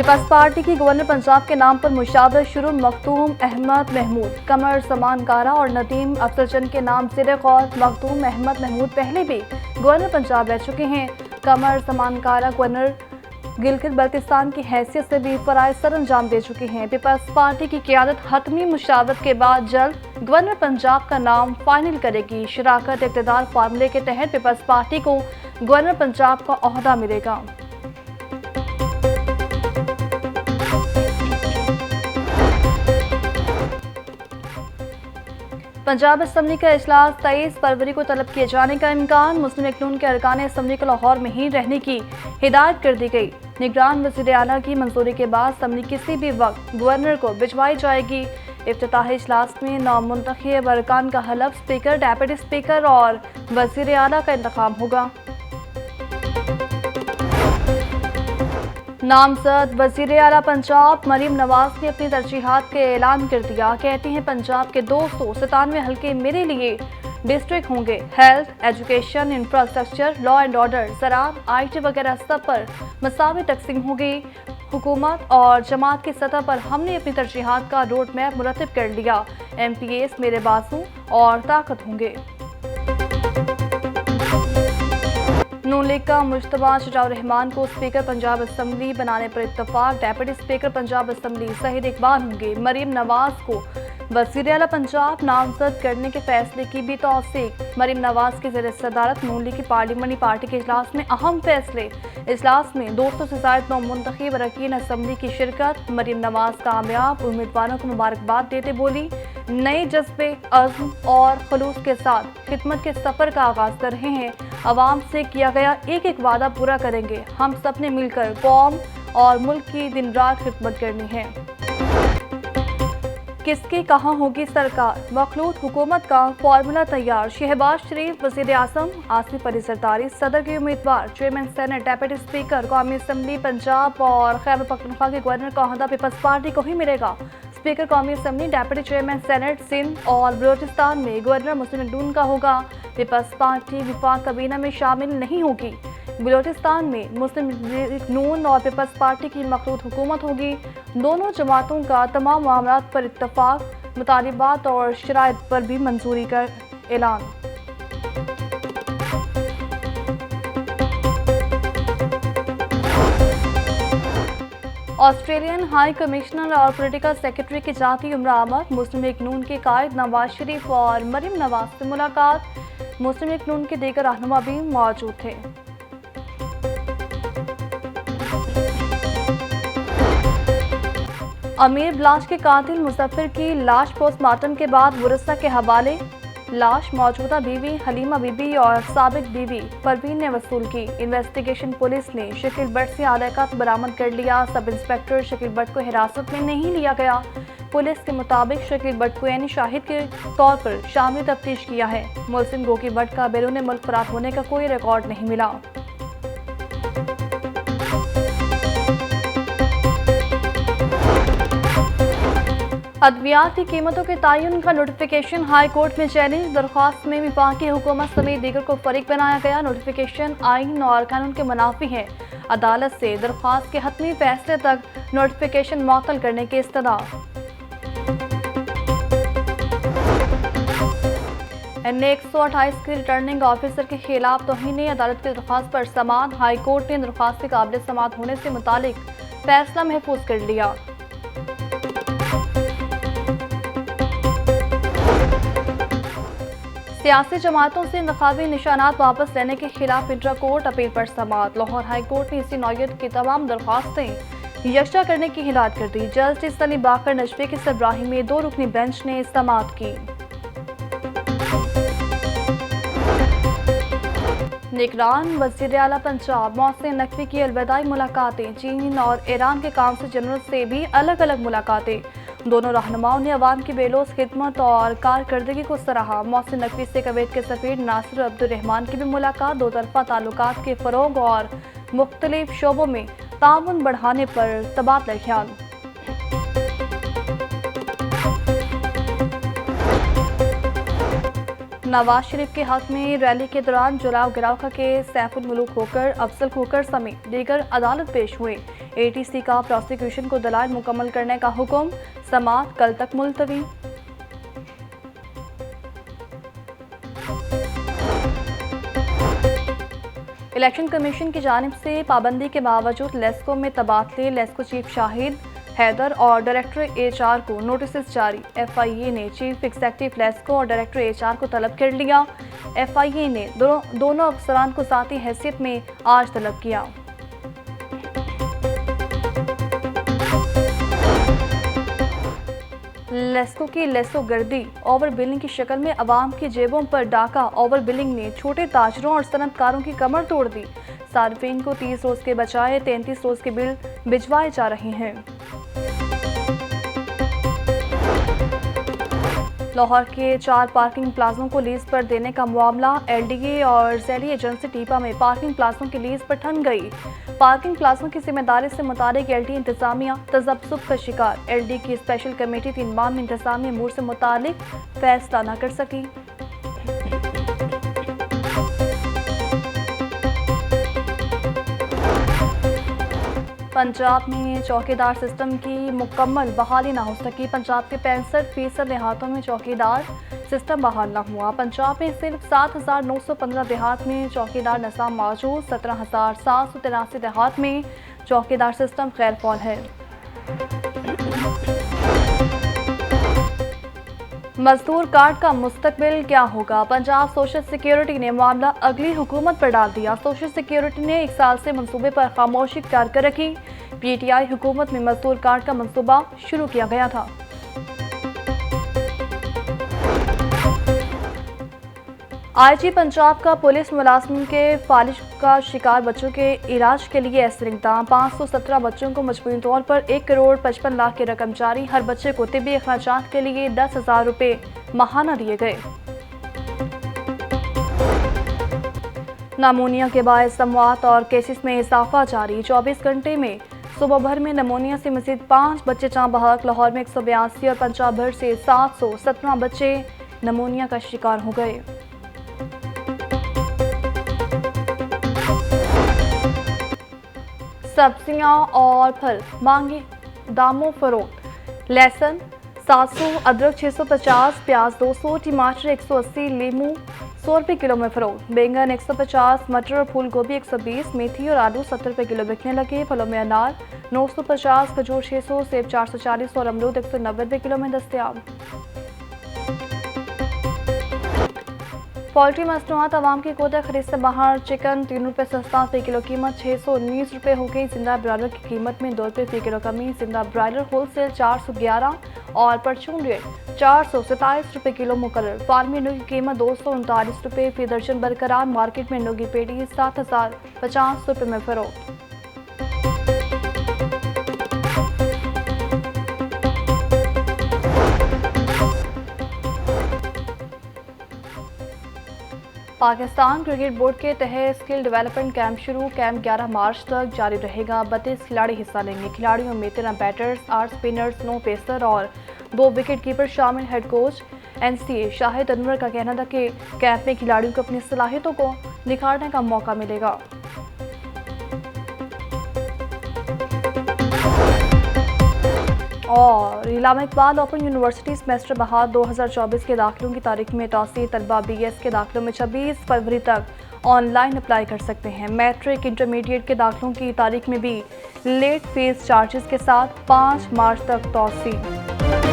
Peoples party की governor Punjab के नाम पर मुशावरत शुरू। मखदूम अहमद महमूद, कमर समान कारा और नदीम अफजलचंद के नाम ज़ेर गौर। मखदूम अहमद महमूद पहले भी गवर्नर पंजाब रह चुके हैं। कमर समान कारा गवर्नर गिलगित बल्तिस्तान की हैसियत से भी फराइज सर अंजाम दे चुके हैं। पीपल्स पार्टी की क़यादत हतमी मुशावरत के बाद जल्द गवर्नर पंजाब का नाम फाइनल करेगी। शराकत इक़्तिदार फार्मूले के तहत पीपल्स पार्टी को गवर्नर पंजाब का ओहदा मिलेगा। पंजाब असम्बली का इजलास 23 फरवरी को तलब किए जाने का इम्कान। मुस्लिम लीग नून के अरकान असम्बली को लाहौर में ही रहने की हिदायत कर दी गई। निगरान वज़ीर आला की मंजूरी के बाद असम्बली किसी भी वक्त गवर्नर को भिजवाई जाएगी। इफ्तिताही इजलास में नामुंतखब अरकान का हलफ, स्पीकर, डेप्यूटी स्पीकर और वज़ीर आला का इंतखाब होगा। नामजद वज़ीर आला पंजाब मरीम नवाज ने अपनी तरजीहात का ऐलान कर दिया। कहती हैं पंजाब के 297 हल्के मेरे लिए डिस्ट्रिक्ट होंगे। Health, education, infrastructure, law and order, ज़राअत, IT वगैरह सब पर मसावी तकसीम होगी। हुकूमत और जमात की सतह पर हमने अपनी तरजीहात का रोड मैप मुरतब कर लिया। MPAs मेरे बाजू और ताकत होंगे। नून लीग का मुश्तबा शजाउर रहमान को स्पीकर पंजाब असम्बली बनाने पर इत्तफाक। डेप्यूटी स्पीकर पंजाब असम्बली शहीद इकबाल होंगे। मरीम नवाज को वज़ीर आला पंजाब नामजद करने के फैसले की भी तौसीक। मरीम नवाज की ज़ेर सदारत नून लीग की पार्लियामानी पार्टी के इजलास में अहम फैसले। इजलास में 200 से ज़ायद नामुंतखब अरकान असम्बली की शिरकत। मरीम नवाज कामयाब उम्मीदवारों को मुबारकबाद देते बोली, नए जज्बे, अज़्म और खलूस के साथ खिदमत के सफ़र का आगाज़ कर रहे हैं। आवाम से किया गया एक एक वादा पूरा करेंगे। हम सब ने मिलकर कौम और मुल्क की दिन रात खिदमत करनी है। किसकी कहाँ होगी सरकार, मखलूत हुकूमत का फार्मूला तैयार। शहबाज शरीफ वज़ीर आज़म, आसिफ अली ज़रदारी सदर के उम्मीदवार। चेयरमैन सेनेट, डेप्यूटी स्पीकर कौमी असम्बली पंजाब और खैबर पख्तूनख्वा के गवर्नर का ओहदा पीपल्स पार्टी को ही मिलेगा। स्पीकर कौमी assembly, deputy chairman senate Sindh और बलोचिस्तान में गवर्नर मुस्लिम लीग नून का होगा। पीपल्स पार्टी विफाक काबीना में शामिल नहीं होगी। बलोचिस्तान में मुस्लिम लीग नून और पीपल्स पार्टी की मखलूत हुकूमत होगी। दोनों जमातों का तमाम मामलात पर इत्तफाक, मुतालिबात और शराइत पर भी मंजूरी का ऐलान। ऑस्ट्रेलियन हाई कमिश्नर और पॉलिटिकल सेक्रेटरी की जाती उम्र आमद। मुस्लिम लीग नून के कायद नवाज शरीफ और मरीम नवाज से मुलाकात। मुस्लिम लीग नून के दीगर रहनुमा भी मौजूद थे। अमीर ब्लाश के कातिल मुजफ्फर की लाश पोस्टमार्टम के बाद वरसा के हवाले। लाश मौजूदा बीवी हलीमा बीबी और साबिक बीवी परवीन ने वसूल की। इन्वेस्टिगेशन पुलिस ने शकील भट्ट से आलयकात बरामद कर लिया। सब इंस्पेक्टर शकील भट्ट को हिरासत में नहीं लिया गया। पुलिस के मुताबिक शकील भट्ट को यानी शाहिद के तौर पर शामिल तफ्तीश किया है। मुलजिम गोकी भट्ट का बैरून मुल्क फरार होने का कोई रिकॉर्ड नहीं मिला। अद्वियात की कीमतों के तयन का नोटिफिकेशन हाई कोर्ट में चैलेंज। दरख्वास्त में वफाकी हुकूमत समेत दीगर को फरीक बनाया गया। नोटिफिकेशन आइन और कानून के मुनाफी है। अदालत से दरख्वास्त के हतमी फैसले तक नोटिफिकेशन मुअत्तल करने की इस्तदा। NA-128 के रिटर्निंग ऑफिसर के खिलाफ तौहीन अदालत की दरख्वास्त पर समाअत। हाई कोर्ट ने दरख्वास्त के काबिल समाअत होने से मुतालिक फैसला महफूज कर लिया। सियासी जमातों से इंतखाबी निशानात वापस लेने के खिलाफ इंट्रा कोर्ट अपील पर समाअत। लाहौर हाई कोर्ट ने इसी नौयत की तमाम दरख्वास्तें यकजा करने की हिदायत कर दी। जस्टिस अली बाकर नजफी की सरबराही में 2 रुकनी बेंच ने समाअत की। निगरान वज़ीर आला पंजाब मोहसिन नकवी की अलविदाई मुलाकातें। चीन और ईरान के काउंसिल जनरल से भी अलग अलग मुलाकातें। दोनों रहनुमाओं ने अवाम की बेलोस खिदमत और कारकर्दगी को सराहा। मोहसिन नकवी से कुवैत के सफीर नासिर अब्दुर्रहमान की भी मुलाकात। दो तरफा ताल्लुकात के फ़रोग और मुख्तलिफ शोबों में ताउन बढ़ाने पर तबादला ख्याल। नवाज शरीफ के हक में रैली के दौरान जुलाव गिराव का केस। सैफुल मुलूक खोकर, अफजल खोकर समेत दीगर अदालत पेश हुए। एटीसी का प्रोसिक्यूशन को दलाइल मुकम्मल करने का हुक्म, समाअत कल तक मुलतवी। इलेक्शन कमीशन की जानिब से पाबंदी के बावजूद लेस्को में तबादले, लेस्को चीफ शाहिद हैदर और डायरेक्टर एचआर को नोटिस जारी। एफआईए ने चीफ एग्जीक्यूटिव लेस्को और डायरेक्टर एचआर को तलब कर लिया। एफआईए ने दोनों अफसरान को साथी हैसियत में आज तलब किया। लेस्को की लेसो गर्दी ओवर बिलिंग की शक्ल में अवाम की जेबों पर डाका। ओवर बिलिंग ने छोटे ताजरों और सनतकारों की कमर तोड़ दी। सार्फिन को 30 रोज के बजाय 33 रोज के बिल भिजवाए जा रहे हैं। लाहौर के 4 पार्किंग प्लाजों को लीज पर देने का मामला। एलडीए और ज़ैली एजेंसी टीपा में पार्किंग प्लाजों की लीज पर ठन गई। पार्किंग प्लाजों की जिम्मेदारी से मुतालिक एलडी इंतजामिया तजब्जुब का शिकार। एलडी की स्पेशल कमेटी 3 माह में इंतजामी अमूर से मुतालिक फैसला न कर सकी। पंजाब में चौकीदार सिस्टम की मुकम्मल बहाली न हो सकी। पंजाब के 65% देहातों में चौकीदार सिस्टम बहाल न हुआ। पंजाब में सिर्फ 7,915 देहात में चौकीदार निज़ाम मौजूद। 17,783 देहात में चौकीदार सिस्टम गैर फ़ाल है। मजदूर कार्ड का मुस्तकबिल क्या होगा? पंजाब सोशल सिक्योरिटी ने मामला अगली हुकूमत पर डाल दिया। सोशल सिक्योरिटी ने 1 साल से मंसूबे पर खामोशी इख्तियार कर रखी। पीटीआई हुकूमत में मजदूर कार्ड का मंसूबा शुरू किया गया था। आईजी पंजाब का पुलिस मुलाजिम के फालिज का शिकार बच्चों के इलाज के लिए ऐसे इक़दाम। 517 बच्चों को मजबूरी तौर पर 1 करोड़ 55 लाख की रकम जारी। हर बच्चे को तिब्बी अखराजात के लिए 10,000 रुपये माहाना दिए गए। नमूनिया के बायस अमवात और केसेस में इजाफा जारी। 24 घंटे में सुबह भर में नमूनिया से मजीद 5 बच्चे जाँ बहक। लाहौर में 182 और पंजाब भर से 717 बच्चे नमूनिया का शिकार हो गए। सब्जियां और फल मांगे दामों फरोख्त। लहसुन 700, अदरक 650, प्याज 200, टमाटर 180, लीमू 100 रुपये किलो में फरोख्त। बैंगन 150, मटर और फूल गोभी 120, मेथी और आलू 70 रुपये किलो बिकने लगे। फलों में अनार 950, खजूर 600, सेब 440 और अमरूद 190 रुपये किलो में दस्तयाब। पोल्ट्री मसनूआत आवाम की कोता खरीद से बाहर। चिकन 3 रुपये सस्ता, फी किलो कीमत 619 रुपये हो गई। जिंदा ब्रायलर की कीमत में 2 रुपये फी किलो कमी। जिंदा ब्रायलर होलसेल 411 और परचून रेट 427 रुपये किलो मुकर्रर। फार्मी अंडों की कीमत 239 रुपये फी दर्जन बरकरार। मार्केट में अंडों की पेटी 7,050 रुपये में फरोख्त। पाकिस्तान क्रिकेट बोर्ड के तहत स्किल डेवलपमेंट कैंप शुरू। कैंप 11 मार्च तक जारी रहेगा। 32 खिलाड़ी हिस्सा लेंगे। खिलाड़ियों में 13 बैटर्स, 8 स्पिनर्स, 9 पेसर और 2 विकेट कीपर शामिल। Head coach NCA Shahid Anwar का कहना था कि कैंप में खिलाड़ियों को अपनी सलाहियतों को निखारने का मौका मिलेगा। और इलामा इकबाल ओपन यूनिवर्सिटी सेमेस्टर बहार 2024 के दाखिलों की तारीख में तौसीह। तलबा BS के दाखिलों में 26 फरवरी तक ऑनलाइन अप्लाई कर सकते हैं। मैट्रिक इंटरमीडिएट के दाखिलों की तारीख में भी लेट फीस चार्जेस के साथ 5 मार्च तक तौसीह।